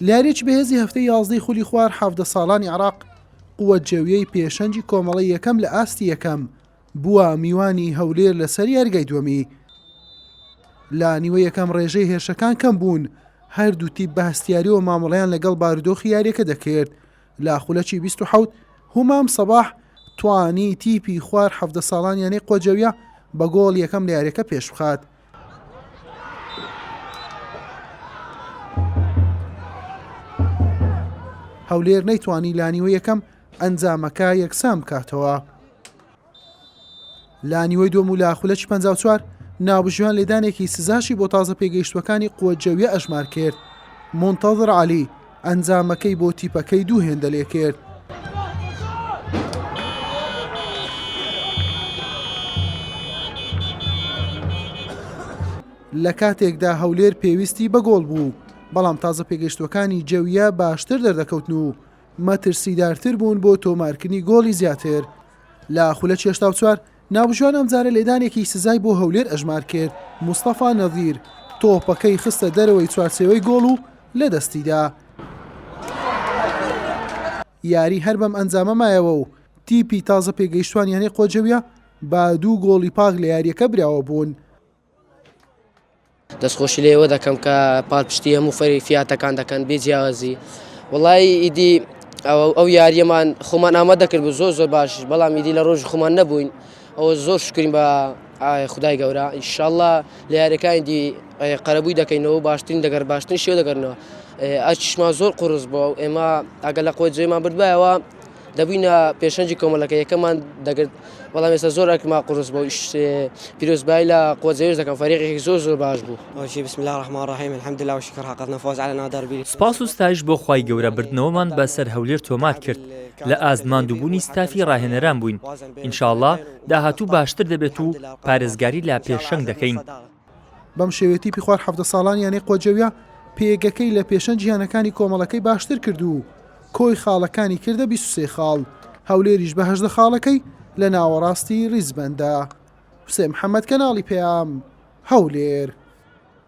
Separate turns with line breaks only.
لارێکی بەهێزی هەفتەی 11 خولی خوار 17 ساڵانی عراق قووەت جێویەی پێشەنجی کۆمەڵی یەکەم لە ئاستی یەکەم بووە میوانی هەولێر لەسەر یاریگای دووەمی. لە نیوە یەکەم ڕێژەی هێرشەکان کەم بوون، هەردوو تیپ بە هەستیاریەوە مامەڵەیان لەگەڵ بارودۆخی یاریەکە دەکرد. لە خولەکی 27 هومام سەباح توانی تیپی خوار 17 ساڵانیانەی قۆجەویە بە گۆڵ یەکەم لە یاریەکە پێش بخات. هەولێر نەیتوانی لە نیوە یەکەم ئەنجامەکە یەکسان بکاتەوە. لە نیوەی دووەم و لە خولەکی 54 ناوبژوان لێدانێکی سزاشی بۆ تازە پێگەیشتوەکانی قووەتجەویە ئەژمار کرد. مۆنتەزر عەلی ئەنجامەکەی بۆ تیپەکەی دوو هێندە لێ کرد. لە کاتێکدا هەولێر پێویستی بە گۆڵ بوو، بەڵام تازە پێگەیشتوەکانی جەویە باشتر دەردەکەوتن و مەترسیدارتر بوون بۆ تۆمارکردنی گۆڵی زیاتر. لە خولەکی 84 ناوبژوان ئەمجارە لێدانێکی سزای بۆ هەولێر ئەژمار کرد. موستەفا نەظیر تۆپەکەی خستە دەرەوەی چوارچێوەی گۆڵ و لە دەستیدا. یاری هەر بەم ئەنجامە مایەوە و تیپی تازە پێگەیشتوانیانەی قۆجەویە با دوو گۆڵی پاک لە یاریەکە براوە بوون.
دەستخۆشی لێوە دەکەم کە پاڵپشتی هەموو فەری فیاتەکان دەکەن بێجیاوازی. وڵی ئیدی ئەو یاریەمان خۆمان ئامادە کرد بوو زۆر باش، بەڵام ئیدی لە ڕۆژ خۆمان نەبووین. ئەوە زۆر شکرین بە خودای گەورە. ئینشاءڵڵا لە یاریەکانی قەرەبووی دەکەینەوە باشترین دەگەر باشترین شێوە دەگەڕنەوە. ئەچشمان زۆر قوڕس بووە و ئێمە ئەگەر لە قۆجەویمان بردبایەوە دەبووینە پێشەنجی کۆمەڵەکە یەکەمان دەگرت، بەڵام ئێستا زۆر ئەکما قوڕس بوو. پیرۆزبایی لە قۆجەویش دەکەم، فەریقێکی زۆر باش بوو.
بسم الله الرحمن الرحیم الحمد لله وشکر حققنا فوز على نادر بی.
سپاس و ستایش بۆ خوای گەورە بردنەوەمان بەسەر هەولێر تۆمات کرد. لە ئازماندووبوونی ستافی ڕاهێنەران بووین. ئینشاءڵڵا داهاتوو باشتر دەبێت و پارێزگاری لە پێشەنگ دەکەین.
بەم شێوێتی پیخوار 17 ساڵانیانەی قۆجەویە پێگەکەی لە پێشەنج جیهانەکانی کۆمەڵەکەی باشتر کرد و کۆی خاڵەکانی کردە 23 خاڵ. هەولێریش بە 18 خاڵەکەی لە ناوەڕاستی ریزبەندا. حوسێن محەممەد کەناڵی پێام هەولێر.